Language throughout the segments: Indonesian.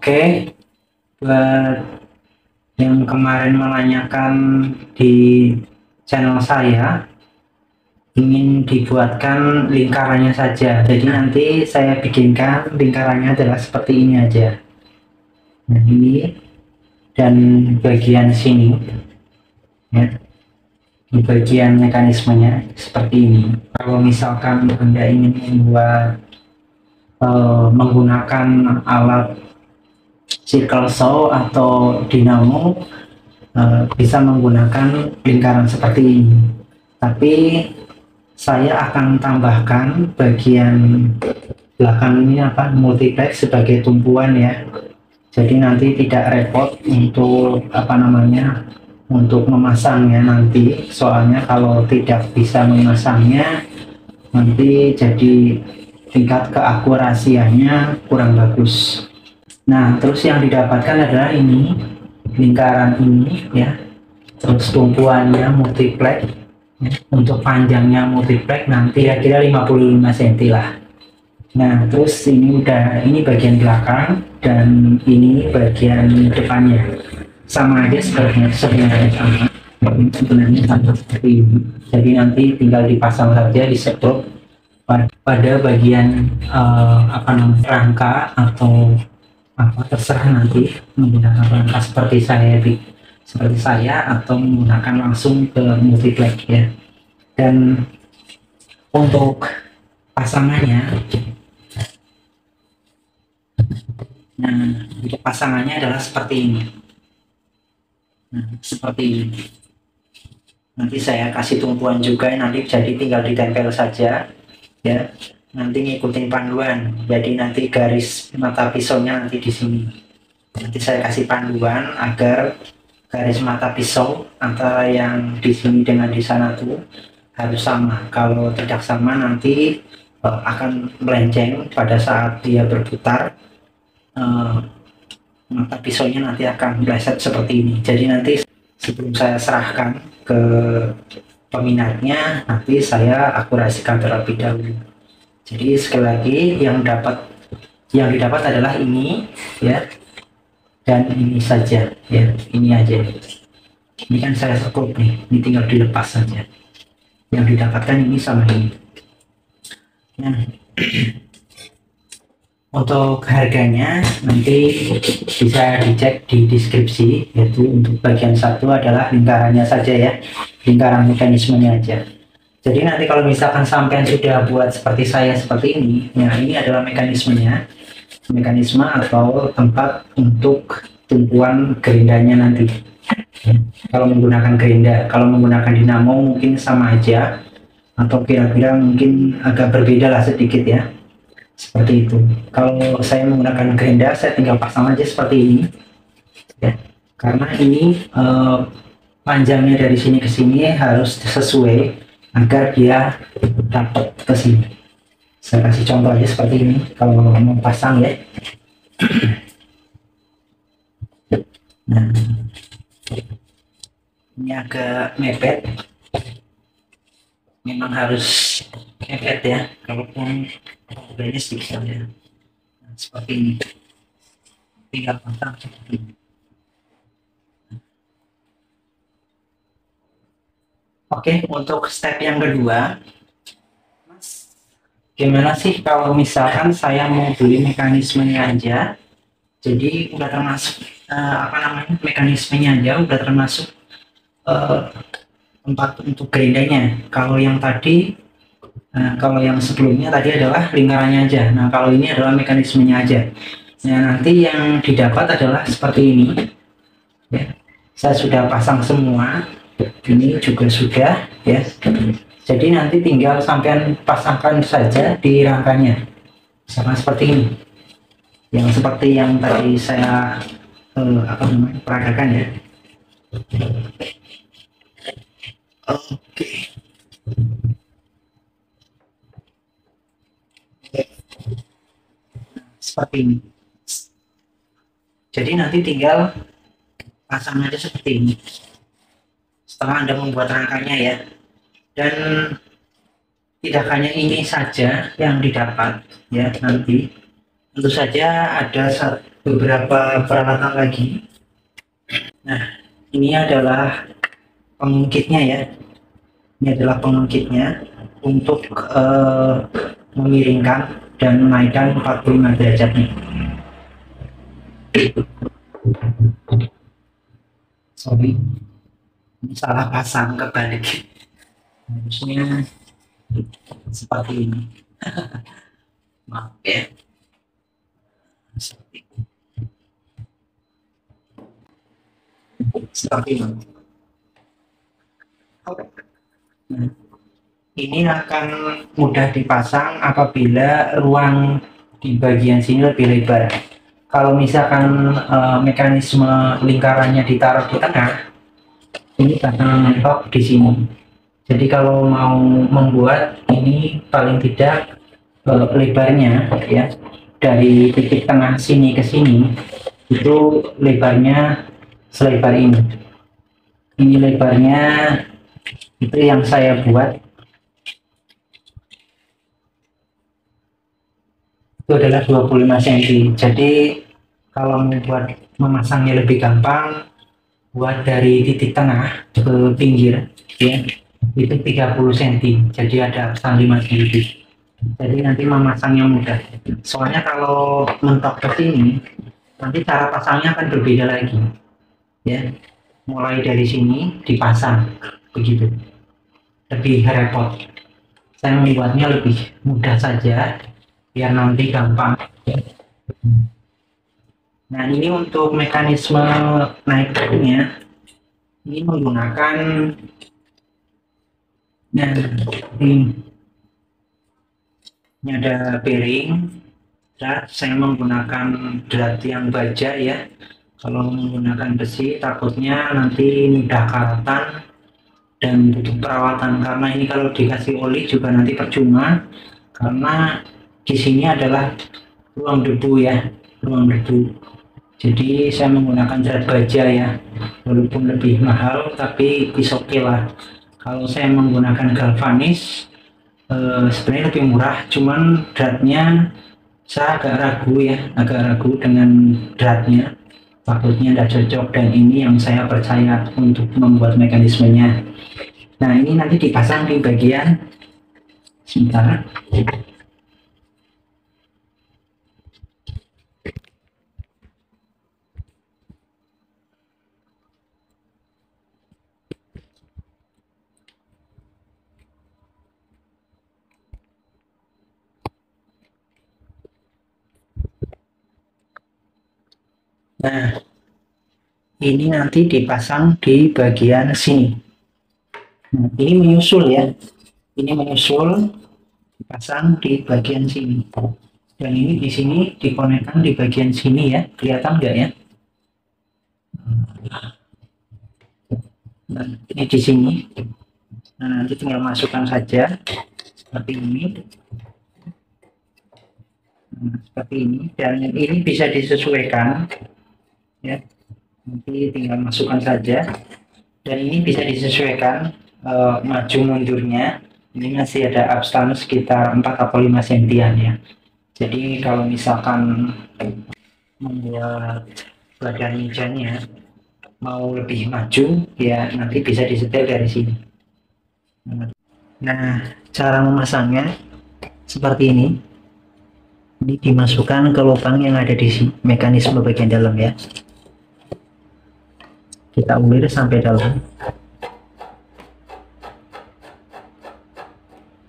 Oke, buat yang kemarin menanyakan di channel saya, ingin dibuatkan lingkarannya saja. Jadi nanti saya bikinkan lingkarannya adalah seperti ini aja. Nah, ini dan bagian sini, ya, di bagian mekanismenya seperti ini. Kalau misalkan Anda ingin membuat menggunakan alat circle saw atau dinamo, bisa menggunakan lingkaran seperti ini, tapi saya akan tambahkan bagian belakang ini multiplex sebagai tumpuan ya, jadi nanti tidak repot untuk untuk memasangnya nanti, soalnya kalau tidak bisa memasangnya nanti jadi tingkat keakurasiannya kurang bagus. Nah, terus yang didapatkan adalah ini, lingkaran ini ya, terus tumpuannya multiplex ya. Untuk panjangnya multiplex nanti kira-kira 55 cm lah. Nah, terus ini bagian belakang dan ini bagian depannya, sama aja sebenarnya sama seperti ini. Jadi nanti tinggal dipasang saja, disetruk pada bagian rangka atau terserah nanti menggunakan rangka seperti saya atau menggunakan langsung ke multiplex ya. Dan untuk pasangannya, untuk pasangannya adalah seperti ini. Nah, seperti ini. Nanti saya kasih tumpuan juga, nanti jadi tinggal ditempel saja ya. Nanti ngikutin panduan, jadi nanti garis mata pisaunya nanti di sini. Nanti saya kasih panduan agar garis mata pisau antara yang di sini dengan di sana tuh harus sama. Kalau tidak sama nanti akan melenceng pada saat dia berputar. Mata pisaunya nanti akan meleset seperti ini. Jadi nanti sebelum saya serahkan ke peminatnya, nanti saya akurasikan terlebih dahulu. Jadi sekali lagi yang didapat adalah ini ya, dan ini saja ya, ini aja. Ini kan saya sekrup nih, ini tinggal dilepas saja. Yang didapatkan ini sama ini. Nah, untuk harganya nanti bisa dicek di deskripsi, yaitu untuk bagian satu adalah lingkarannya saja ya, lingkaran mekanismenya aja. Jadi nanti kalau misalkan sampean sudah buat seperti saya seperti ini, ya ini adalah mekanismenya, mekanisme atau tempat untuk tumpuan gerindanya nanti. Kalau menggunakan gerinda, kalau menggunakan dinamo mungkin sama aja, atau kira-kira mungkin agak berbeda lah sedikit ya. Seperti itu. Kalau saya menggunakan gerinda, saya tinggal pasang aja seperti ini ya. Karena ini panjangnya dari sini ke sini harus sesuai agar dia dapat ke sini. Saya kasih contoh aja seperti ini kalau mau pasang ya. Nah, ini agak mepet, memang harus mepet ya, kalaupun harganya sedikit saja. Nah, seperti ini, tinggal pasang seperti ini. Oke, untuk step yang kedua, Mas, gimana sih kalau misalkan saya mau beli mekanismenya aja, jadi udah termasuk mekanismenya aja udah termasuk tempat untuk gerindanya. Kalau yang tadi, kalau yang sebelumnya tadi adalah lingkarannya aja. Nah, kalau ini adalah mekanismenya aja. Nah, nanti yang didapat adalah seperti ini ya. Saya sudah pasang semua, ini juga sudah ya. Jadi nanti tinggal sampean pasangkan saja di rangkanya, sama seperti ini, yang seperti yang tadi saya peragakan ya. Oke. Seperti ini. Jadi nanti tinggal pasang aja seperti ini setelah Anda membuat rangkanya ya. Dan tidak hanya ini saja yang didapat ya nanti, Tentu saja ada beberapa peralatan lagi. Nah, ini adalah pengungkitnya ya. Ini adalah pengungkitnya untuk memiringkan dan menaikkan 45 derajat nih. Sorry, ini salah pasang, kebalik. Harusnya seperti ini. Maaf ya. Seperti ini. Nah, ini akan mudah dipasang apabila ruang di bagian sini lebih lebar. Kalau misalkan mekanisme lingkarannya ditaruh di tengah, ini bakal mentok di sini. Jadi kalau mau membuat ini paling tidak lebarnya ya dari titik tengah sini ke sini itu lebarnya selebar ini. Ini lebarnya itu yang saya buat. Itu adalah 25 cm. Jadi kalau membuat memasangnya lebih gampang, buat dari titik tengah ke pinggir ya itu 30 cm. Jadi ada 5 cm. Jadi nanti memasangnya mudah. Soalnya kalau mentok ke sini, nanti cara pasangnya akan berbeda lagi. Ya, mulai dari sini dipasang begitu. Lebih repot. Saya membuatnya lebih mudah saja biar nanti gampang. Nah, ini untuk mekanisme naik turunnya ini menggunakan ini ada bearing drat. Saya menggunakan drat yang baja ya. Kalau menggunakan besi takutnya nanti mudah karatan dan butuh perawatan, karena ini kalau dikasih oli juga nanti percuma, karena di sini adalah ruang debu ya, ruang debu. Jadi saya menggunakan drat baja ya, walaupun lebih mahal tapi is okay lah. Kalau saya menggunakan galvanis sebenarnya lebih murah, cuman dratnya saya agak ragu ya, agak ragu dengan dratnya, takutnya tidak cocok, dan ini yang saya percaya untuk membuat mekanismenya. Nah, ini nanti dipasang di bagian sebentar. Nah, ini nanti dipasang di bagian sini. Nah, ini menyusul ya, ini menyusul dipasang di bagian sini, dan ini di sini dikonekkan di bagian sini ya, kelihatan nggak ya? Nah, ini di sini. Nah, nanti tinggal masukkan saja seperti ini. Nah, seperti ini, dan ini bisa disesuaikan ya, nanti tinggal masukkan saja, dan ini bisa disesuaikan maju mundurnya. Ini masih ada abstans sekitar 4 atau 5 sentian ya. Jadi kalau misalkan membuat badan mejanya mau lebih maju ya, nanti bisa disetel dari sini. Nah, cara memasangnya seperti ini. Ini dimasukkan ke lubang yang ada di mekanisme bagian dalam ya. Kita ulir sampai dalam.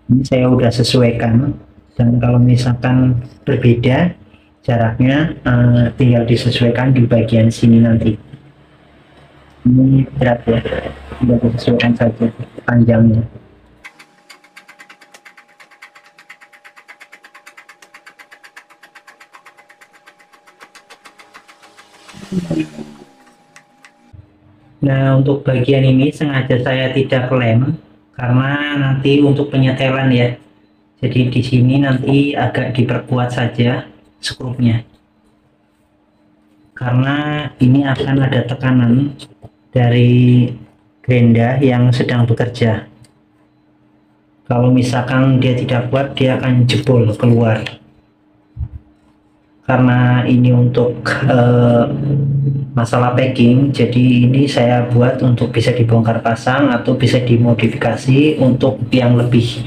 Ini saya udah sesuaikan, dan kalau misalkan berbeda jaraknya tinggal disesuaikan di bagian sini nanti. Ini berat ya, tinggal disesuaikan saja panjangnya. Nah, untuk bagian ini sengaja saya tidak lem karena nanti untuk penyetelan ya. Jadi di sini nanti agak diperkuat saja skrupnya. Karena ini akan ada tekanan dari gerinda yang sedang bekerja. Kalau misalkan dia tidak kuat, dia akan jebol keluar. karena ini untuk masalah packing, jadi ini saya buat untuk bisa dibongkar pasang atau bisa dimodifikasi untuk yang lebih.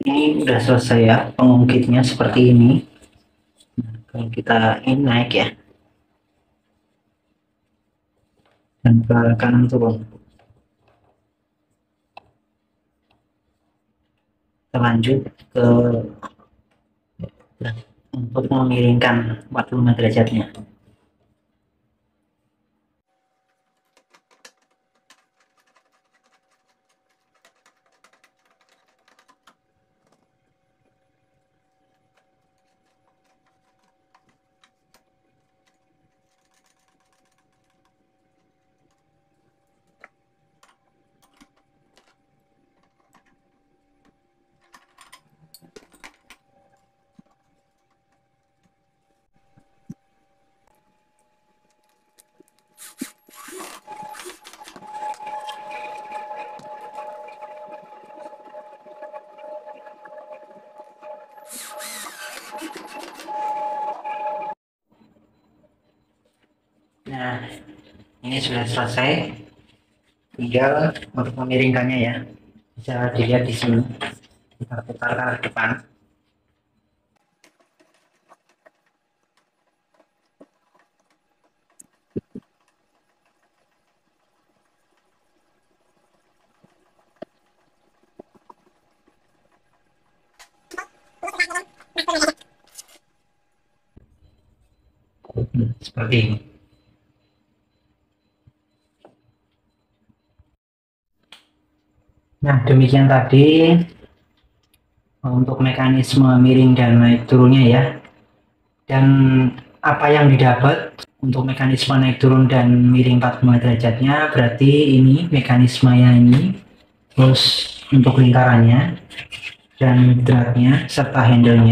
Ini udah selesai ya, pengungkitnya seperti ini. Kalau kita ini naik ya, dan ke kanan turun. Kita lanjut ke untuk memiringkan 45 derajatnya. Nah, ini sudah selesai, tinggal untuk memiringkannya ya, bisa dilihat di sini. Kita putar ke arah depan. Seperti ini. Nah, demikian tadi untuk mekanisme miring dan naik turunnya ya. Dan apa yang didapat untuk mekanisme naik turun dan miring 45 derajatnya, berarti ini mekanismenya ini, terus untuk lingkarannya dan dratnya serta handle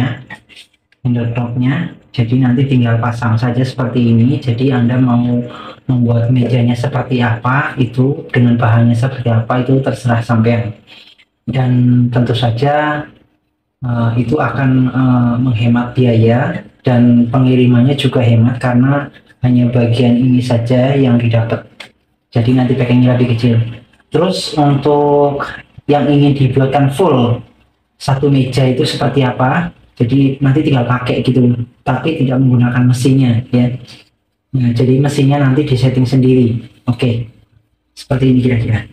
knob-nya. Jadi nanti tinggal pasang saja seperti ini. Jadi Anda mau membuat mejanya seperti apa, itu dengan bahannya seperti apa, itu terserah sampean. Dan tentu saja itu akan menghemat biaya, dan pengirimannya juga hemat karena hanya bagian ini saja yang didapat. Jadi nanti packingnya lebih kecil. Terus untuk yang ingin dibuatkan full satu meja itu seperti apa, jadi nanti tinggal pakai gitu, tapi tidak menggunakan mesinnya ya. Nah, jadi mesinnya nanti disetting sendiri. Oke, seperti ini kira-kira.